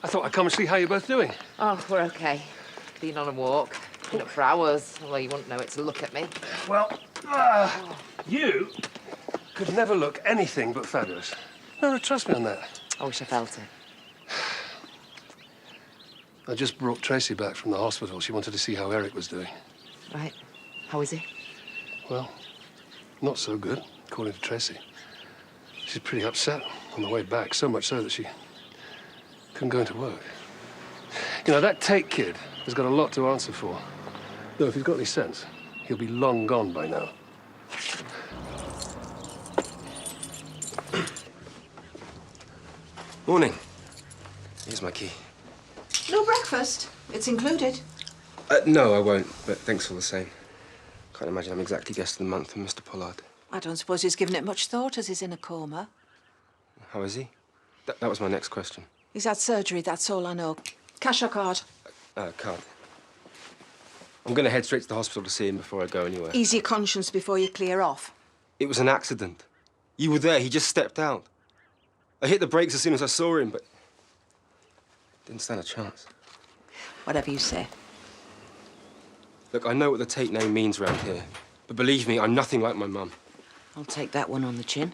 I thought I'd come and see how you're both doing. Oh, we're okay. Been on a walk. Been up for hours. Although you wouldn't know it to look at me. Well, you could never look anything but fabulous. No, trust me on that. I wish I felt it. I just brought Tracy back from the hospital. She wanted to see how Eric was doing. Right. How is he? Well, not so good, according to Tracy. She's pretty upset on the way back, so much so that she couldn't go into work. You know, that Tate kid has got a lot to answer for. Though if he's got any sense, he'll be long gone by now. Morning. Here's my key. No breakfast. It's included. No, I won't, but thanks all the same. Can't imagine I'm exactly guest of the month from Mr. Pollard. I don't suppose he's given it much thought as he's in a coma. How is he? That was my next question. He's had surgery, that's all I know. Cash or card? Card. I'm going to head straight to the hospital to see him before I go anywhere. Ease your conscience before you clear off. It was an accident. You were there, he just stepped out. I hit the brakes as soon as I saw him, but didn't stand a chance. Whatever you say. Look, I know what the Tate name means around here, but believe me, I'm nothing like my mum. I'll take that one on the chin.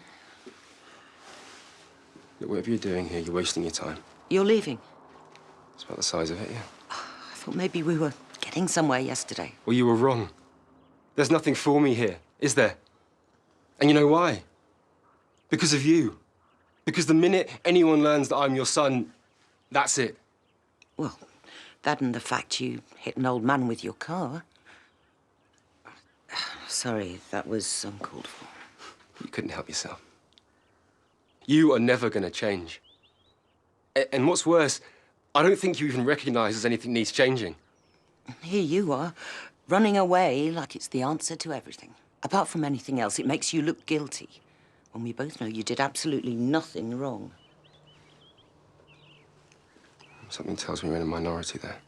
Look, whatever you're doing here, you're wasting your time. You're leaving? It's about the size of it, yeah. I thought maybe we were getting somewhere yesterday. Well, you were wrong. There's nothing for me here, is there? And you know why? Because of you. Because the minute anyone learns that I'm your son, that's it. Well, that and the fact you hit an old man with your car. Sorry, that was uncalled for. You couldn't help yourself. You are never going to change. And what's worse, I don't think you even recognise as anything needs changing. Here you are, running away like it's the answer to everything. Apart from anything else, it makes you look guilty, when we both know you did absolutely nothing wrong. Something tells me we're in a minority there.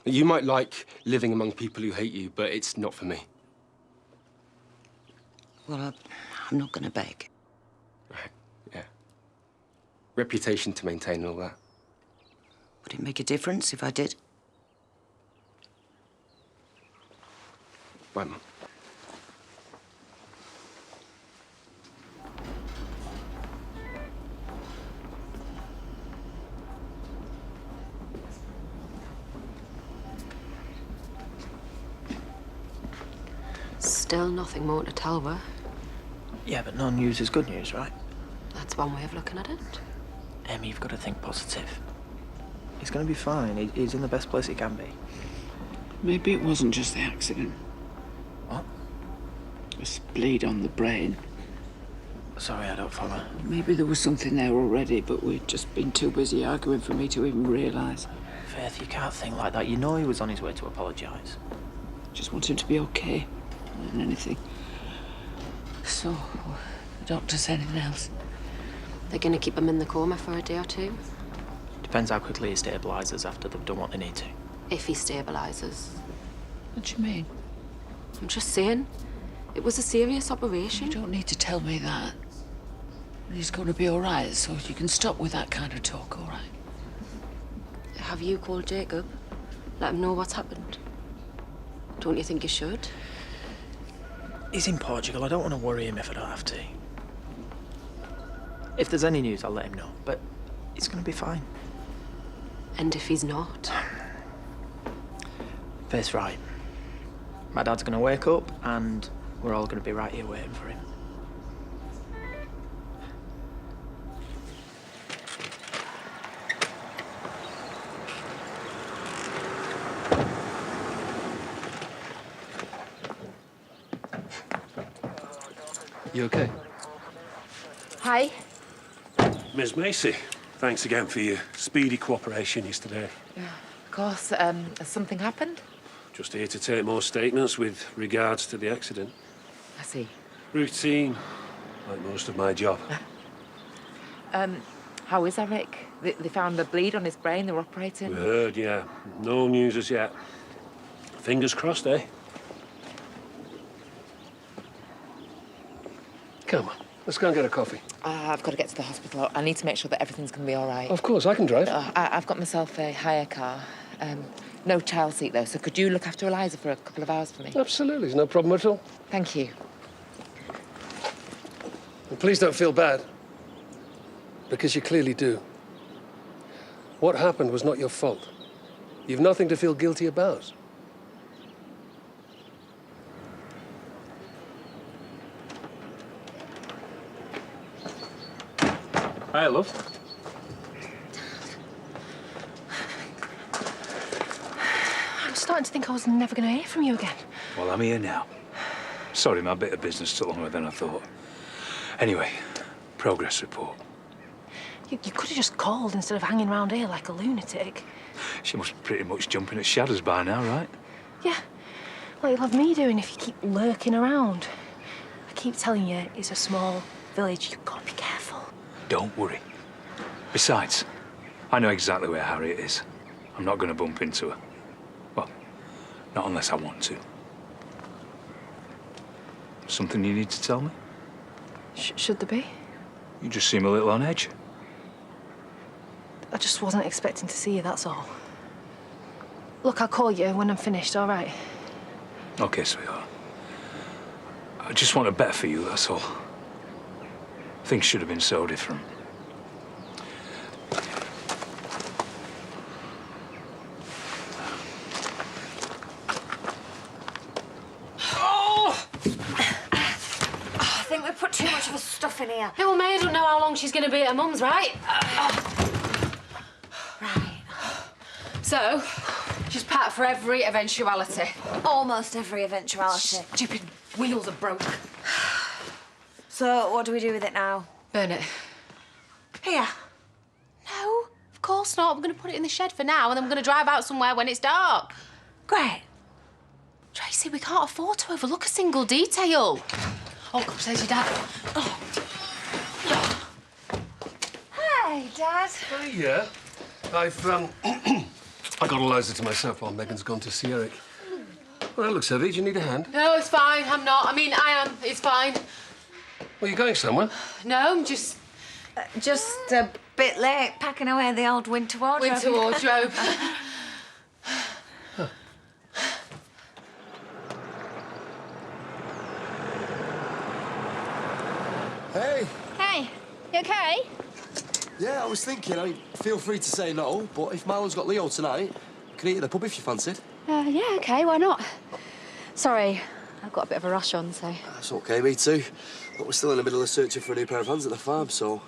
You might like living among people who hate you, but it's not for me. Well, I'm not going to beg. Right, yeah. Reputation to maintain and all that. Would it make a difference if I did? Bye, Mum. Still nothing more to tell her. Yeah, but no news is good news, right? That's one way of looking at it. Emmy, you've got to think positive. He's going to be fine. He's in the best place he can be. Maybe it wasn't just the accident. What? A bleed on the brain. Sorry, I don't follow. Maybe there was something there already, but we'd just been too busy arguing for me to even realise. Faith, you can't think like that. You know he was on his way to apologise. Just want him to be okay, more than anything. So, the doctor said anything else? They're going to keep him in the coma for a day or two. Depends how quickly he stabilises after they've done what they need to. If he stabilises. What do you mean? I'm just saying, it was a serious operation. You don't need to tell me that. He's going to be all right, so you can stop with that kind of talk, all right? Have you called Jacob? Let him know what's happened. Don't you think you should? He's in Portugal. I don't want to worry him if I don't have to. If there's any news, I'll let him know. But he's going to be fine. And if he's not? Faith's right. My dad's going to wake up and we're all going to be right here waiting for him. You okay? Hi. Ms. Macy, thanks again for your speedy cooperation yesterday. Of course, has something happened? Just here to take more statements with regards to the accident. I see. Routine, like most of my job. How is Eric? They found a bleed on his brain, they were operating. We heard, yeah. No news as yet. Fingers crossed, eh? Come on. Let's go and get a coffee. I've got to get to the hospital. I need to make sure that everything's going to be all right. Of course, I can drive. I've got myself a hire car. No child seat, though, so could you look after Eliza for a couple of hours for me? Absolutely, there's no problem at all. Thank you. And please don't feel bad, because you clearly do. What happened was not your fault. You've nothing to feel guilty about. Hi, love. I'm starting to think I was never going to hear from you again. Well, I'm here now. Sorry, my bit of business took longer than I thought. Anyway, progress report. You could have just called instead of hanging around here like a lunatic. She must be pretty much jumping at shadows by now, right? Yeah, like you'll have me doing if you keep lurking around. I keep telling you, it's a small village. You've got to be careful. Don't worry. Besides, I know exactly where Harriet is. I'm not going to bump into her. Well, not unless I want to. Something you need to tell me? Should there be? You just seem a little on edge. I just wasn't expecting to see you, that's all. Look, I'll call you when I'm finished, all right? Okay, sweetheart. I just want a better for you, that's all. Things should have been so different. I think we put too much of the stuff in here. Hey, well, May, I don't know how long she's going to be at her mum's, right? Right. So, she's packed for every eventuality. Almost every eventuality. Stupid wheels are broke. So, what do we do with it now? Burn it. Here. No, of course not. We're going to put it in the shed for now, and then we're going to drive out somewhere when it's dark. Great. Tracy, we can't afford to overlook a single detail. Oh, come, there's your dad. Oh. Hey, Dad. Yeah. I've I got Eliza to myself while Megan's gone to see Eric. Well, that looks heavy. Do you need a hand? No, it's fine. I'm not. I mean, I am. It's fine. Well, you going somewhere? No, I'm just... Just a bit late, packing away the old winter wardrobe. Winter wardrobe. Hey. Hey, you okay? Yeah, I was thinking, feel free to say no, but if Marlon's got Leo tonight, we can eat at the pub if you fancied. Yeah, okay, why not? Sorry, I've got a bit of a rush on, so... That's okay, me too. But we're still in the middle of searching for a new pair of hands at the farm, so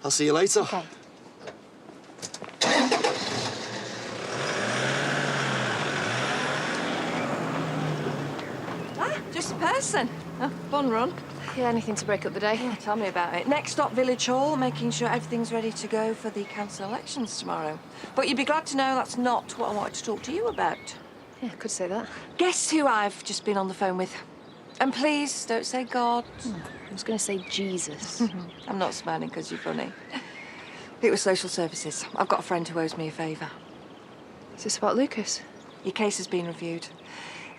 I'll see you later. Okay. Just a person. Oh, fun run. Yeah, anything to break up the day. Yeah, tell me about it. Next stop, Village Hall, making sure everything's ready to go for the council elections tomorrow. But you'd be glad to know that's not what I wanted to talk to you about. Yeah, could say that. Guess who I've just been on the phone with? And please, don't say God. I was going to say Jesus. I'm not smiling because you're funny. It was social services. I've got a friend who owes me a favour. Is this about Lucas? Your case has been reviewed.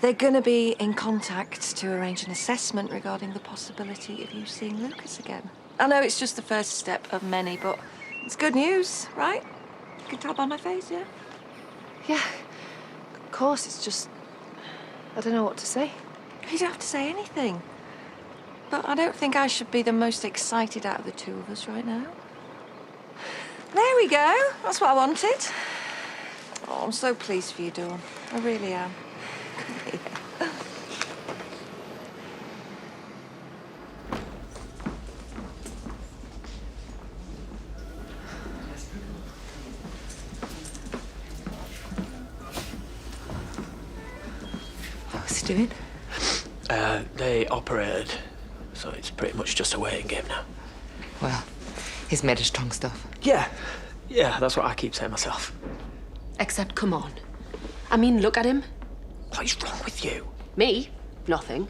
They're going to be in contact to arrange an assessment regarding the possibility of you seeing Lucas again. I know it's just the first step of many, but it's good news, right? You can tell by my face, yeah? Yeah, of course. It's just... I don't know what to say. You don't have to say anything. But I don't think I should be the most excited out of the two of us right now. There we go. That's what I wanted. Oh, I'm so pleased for you, Dawn. I really am. What's he doing? They operated, so it's pretty much just a waiting game now. Well, he's made of strong stuff. Yeah, that's what I keep saying myself. Except, come on. I mean, look at him. What is wrong with you? Me? Nothing.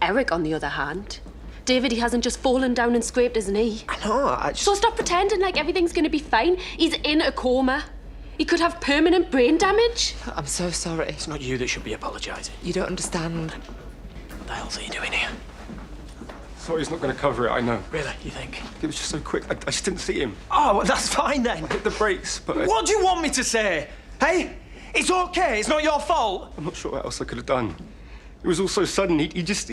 Eric, on the other hand. David, he hasn't just fallen down and scraped his knee. I know, I just... So stop pretending like everything's going to be fine. He's in a coma. He could have permanent brain damage. I'm so sorry. It's not you that should be apologising. You don't understand. What the hell's he doing here? Sorry, he's not going to cover it, I know. Really, you think? It was just so quick. I just didn't see him. Oh, well, that's fine then. Hit the brakes, but... What do you want me to say? Hey? It's okay, it's not your fault. I'm not sure what else I could have done. It was all so sudden. He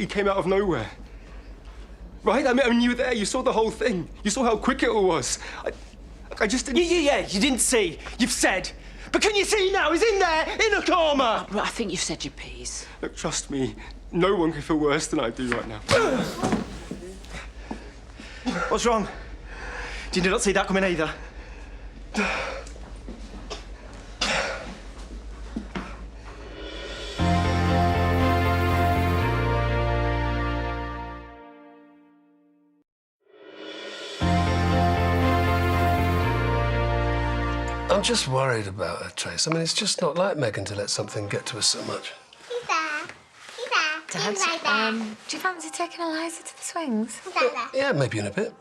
came out of nowhere. Right? I mean, you were there. You saw the whole thing. You saw how quick it all was. I just didn't... Yeah, you didn't see. You've said. But can you see now? He's in there, in a coma. I think you've said your piece. Look, trust me. No one can feel worse than I do right now. What's wrong? Did you not see that coming either? I'm just worried about her, Trace. I mean, it's just not like Megan to let something get to us so much. He's there. Dad, He's right there. do you fancy taking Eliza to the swings? He's right there. Yeah, maybe in a bit.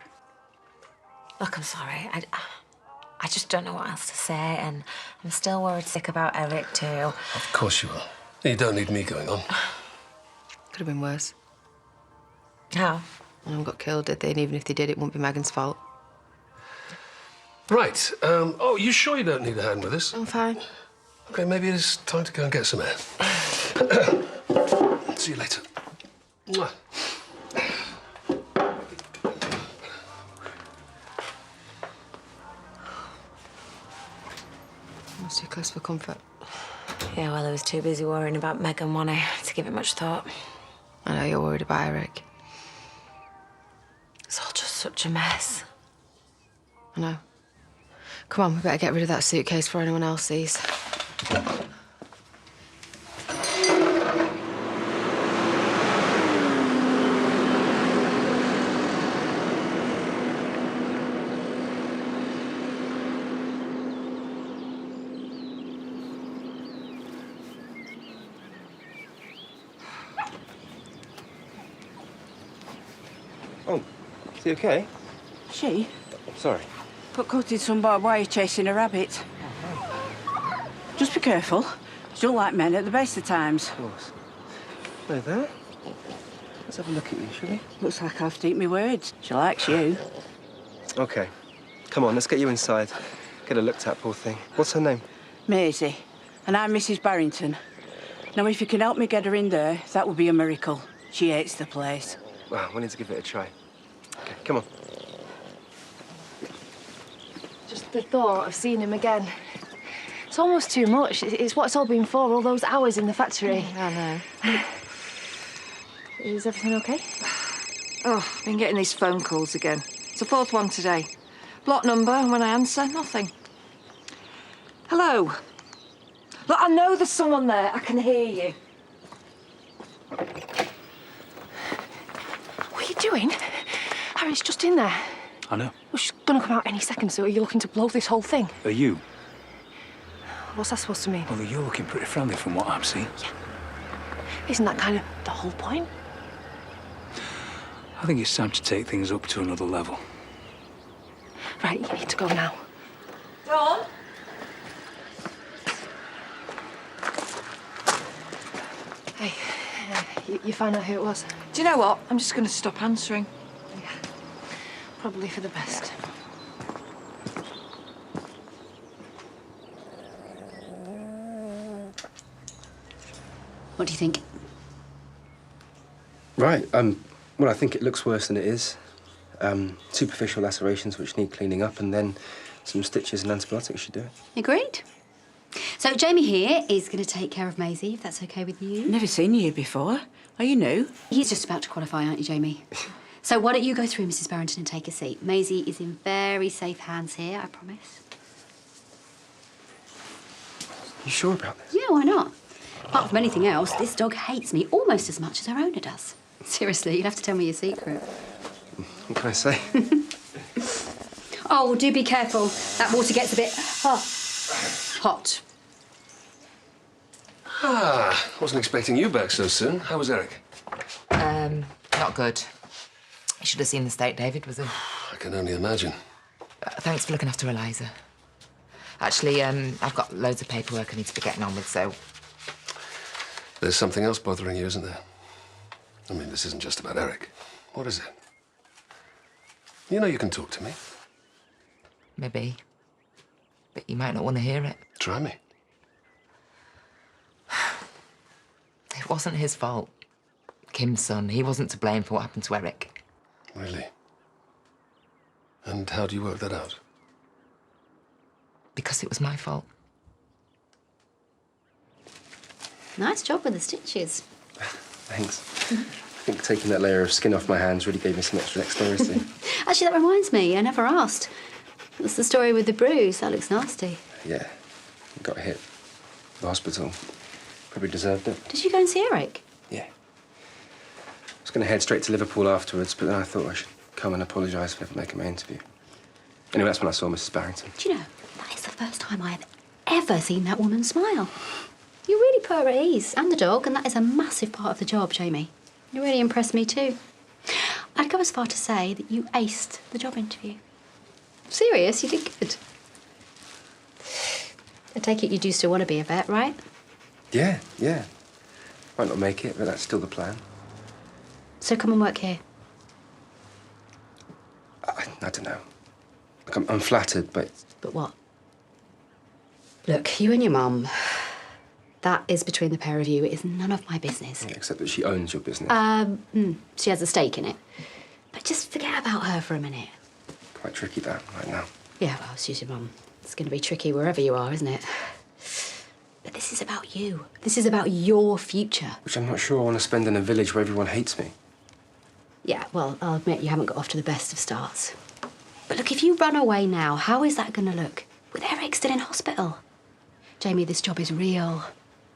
Look, I'm sorry. I just don't know what else to say, and I'm still worried sick about Eric, too. Of course you are. You don't need me going on. Could have been worse. How? No one got killed, did they? And even if they did, it wouldn't be Megan's fault. Right. Oh, you sure you don't need a hand with this? I'm fine. OK, maybe it is time to go and get some air. See you later. Mwah. I was too close for comfort. Yeah, well, I was too busy worrying about Megan, wasn't I, to give it much thought. I know you're worried about Eric. It's all just such a mess. I know. Come on, we better get rid of that suitcase before anyone else sees. Oh, is he okay? She Sorry. got caught in some barbed wire chasing a rabbit. Just be careful. She don't like men at the best of times. Of course. Know that? Let's have a look at you, shall we? Looks like I have to eat my words. She likes you. OK. Come on, let's get you inside. Get her looked at, poor thing. What's her name? Maisie. And I'm Mrs. Barrington. Now, if you can help me get her in there, that would be a miracle. She hates the place. Well, we need to give it a try. OK, come on. Just the thought of seeing him again. It's almost too much. It's what it's all been for, all those hours in the factory. I know. Is everything okay? Oh, I've been getting these phone calls again. It's the fourth one today. Block number, and when I answer, nothing. Hello? Look, I know there's someone there. I can hear you. What are you doing? Harry's just in there. I know. Well, she's gonna come out any second, so are you looking to blow this whole thing? Are you? What's that supposed to mean? Well, you're looking pretty friendly from what I'm seeing. Yeah. Isn't that kind of the whole point? I think it's time to take things up to another level. Right, you need to go now. Dawn? Hey, you found out who it was? Do you know what? I'm just going to stop answering. Yeah, probably for the best. What do you think? Right. Well, I think it looks worse than it is. Superficial lacerations which need cleaning up, and then some stitches and antibiotics should do it. Agreed. So Jamie here is going to take care of Maisie, if that's okay with you. Never seen you here before. Are you new? He's just about to qualify, aren't you, Jamie? So why don't you go through, Mrs. Barrington, and take a seat? Maisie is in very safe hands here, I promise. You sure about this? Yeah, why not? Apart from anything else, this dog hates me almost as much as her owner does. Seriously, you'll have to tell me your secret. What can I say? Oh, well, do be careful. That water gets a bit hot. Ah, wasn't expecting you back so soon. How was Eric? Not good. You should have seen the state David was in. I can only imagine. Thanks for looking after Eliza. Actually, I've got loads of paperwork I need to be getting on with, so... There's something else bothering you, isn't there? I mean, this isn't just about Eric. What is it? You know you can talk to me. Maybe. But you might not want to hear it. Try me. It wasn't his fault. Kim's son, he wasn't to blame for what happened to Eric. Really? And how do you work that out? Because it was my fault. Nice job with the stitches. Thanks. I think taking that layer of skin off my hands really gave me some extra dexterity. Actually, that reminds me, I never asked. What's the story with the bruise? That looks nasty. Yeah, got hit. The hospital. Probably deserved it. Did you go and see Eric? Yeah. I was going to head straight to Liverpool afterwards, but then I thought I should come and apologise for never making my interview. Anyway, that's when I saw Mrs. Barrington. Do you know, that is the first time I have ever seen that woman smile. You really put her at ease, and the dog, and that is a massive part of the job, Jamie. You really impressed me too. I'd go as far to say that you aced the job interview. Serious, you did good. I take it you do still want to be a vet, right? Yeah. Might not make it, but that's still the plan. So come and work here. I don't know. Look, I'm flattered, but... But what? Look, you and your mum, that is between the pair of you. It is none of my business. Yeah, except that she owns your business. She has a stake in it. But just forget about her for a minute. Quite tricky, that, right now. Yeah, well, she's your mum. It's going to be tricky wherever you are, isn't it? But this is about you. This is about your future. Which I'm not sure I want to spend in a village where everyone hates me. Yeah, well, I'll admit you haven't got off to the best of starts. But look, if you run away now, how is that going to look? With Eric still in hospital? Jamie, this job is real.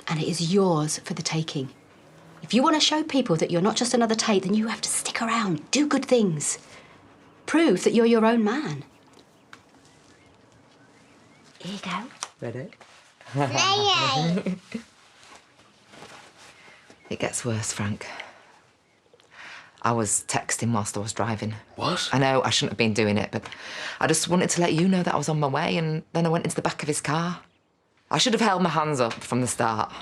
And it is yours for the taking. If you want to show people that you're not just another Tate, then you have to stick around, do good things. Prove that you're your own man. Here you go. Ready? It gets worse, Frank. I was texting whilst I was driving. What? I know I shouldn't have been doing it, but I just wanted to let you know that I was on my way, and then I went into the back of his car. I should have held my hands up from the start.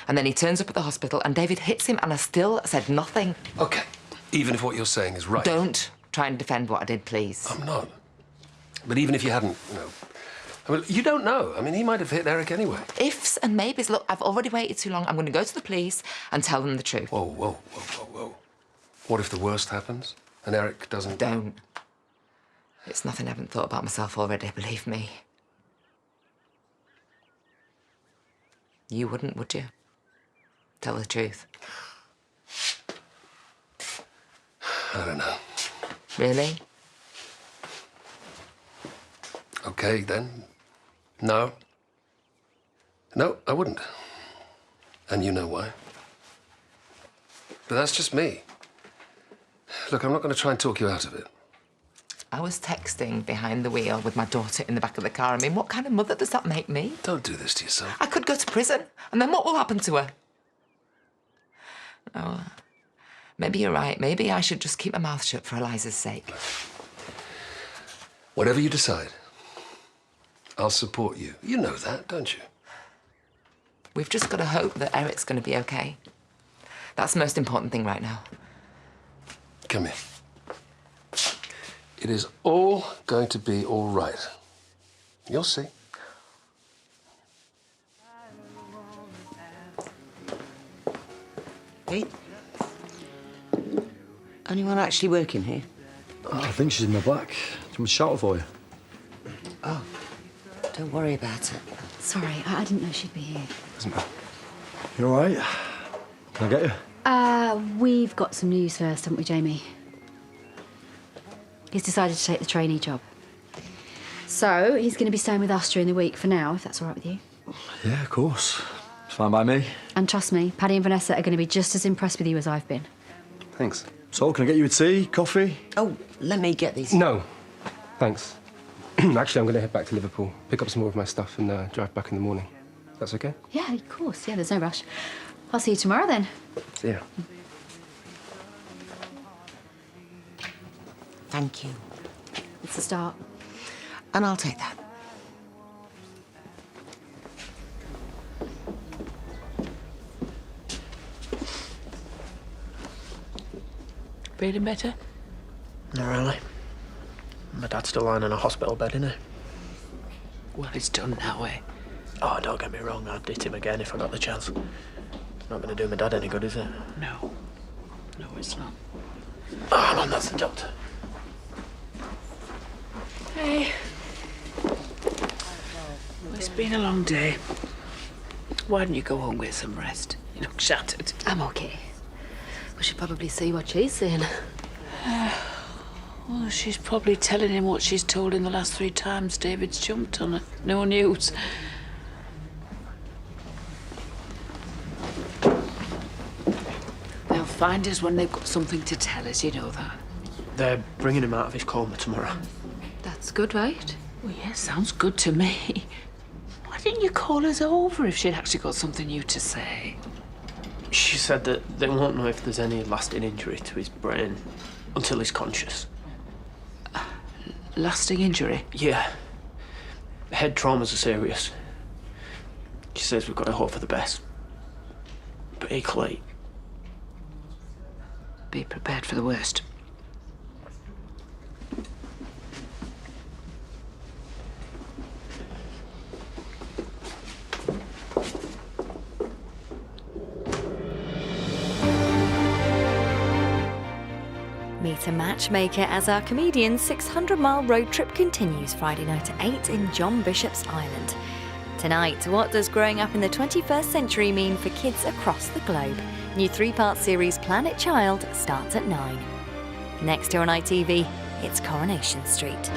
And then he turns up at the hospital and David hits him and I still said nothing. OK, even if what you're saying is right. Don't try and defend what I did, please. I'm not. But even if you hadn't, I mean, you don't know. I mean, he might have hit Eric anyway. Ifs and maybes. Look, I've already waited too long. I'm going to go to the police and tell them the truth. Whoa. What if the worst happens and Eric doesn't... Don't. It's nothing I haven't thought about myself already, believe me. You wouldn't, would you? Tell the truth. I don't know. Really? OK, then. No. No, I wouldn't. And you know why. But that's just me. Look, I'm not going to try and talk you out of it. I was texting behind the wheel with my daughter in the back of the car. I mean, what kind of mother does that make me? Don't do this to yourself. I could go to prison, and then what will happen to her? Oh, maybe you're right. Maybe I should just keep my mouth shut for Eliza's sake. Whatever you decide, I'll support you. You know that, don't you? We've just got to hope that Eric's going to be OK. That's the most important thing right now. Come here. It is all going to be all right. You'll see. Hey? Anyone actually working here? I think she's in the back. Do you want me to shout for you? Oh, don't worry about it. Sorry, I didn't know she'd be here. Doesn't matter. You all right? Can I get you? We've got some news first, haven't we, Jamie? He's decided to take the trainee job. So, he's going to be staying with us during the week for now, if that's all right with you. Yeah, of course. It's fine by me. And trust me, Paddy and Vanessa are going to be just as impressed with you as I've been. Thanks. So, can I get you a tea, coffee? Oh, let me get these. No, thanks. Actually, I'm going to head back to Liverpool, pick up some more of my stuff and drive back in the morning. That's OK? Yeah, of course. Yeah, there's no rush. I'll see you tomorrow then. See ya. Thank you. It's a start. And I'll take that. Feeling better? Not really. My dad's still lying in a hospital bed, isn't he? Well, it's done now, eh? Oh, don't get me wrong, I'd hit him again if I got the chance. Not going to do my dad any good, is it? No. No, it's not. Oh, hang on, that's the doctor. Hey. Well, it's been a long day. Why don't you go home get some rest? You look shattered. I'm okay. We should probably see what she's saying. Well, she's probably telling him what she's told him the last 3 times David's jumped on her. No news. They'll find us when they've got something to tell us, you know that. They're bringing him out of his coma tomorrow. That's good, right? Well, yeah, sounds good to me. Why didn't you call us over if she'd actually got something new to say? She said that they won't know if there's any lasting injury to his brain until he's conscious. Lasting injury? Yeah. Head traumas are serious. She says we've got to hope for the best. But equally, be prepared for the worst. Meet a matchmaker as our comedian's 600-mile road trip continues Friday night at 8 in John Bishop's Island. Tonight, what does growing up in the 21st century mean for kids across the globe? New 3-part series Planet Child starts at 9. Next here on ITV, it's Coronation Street.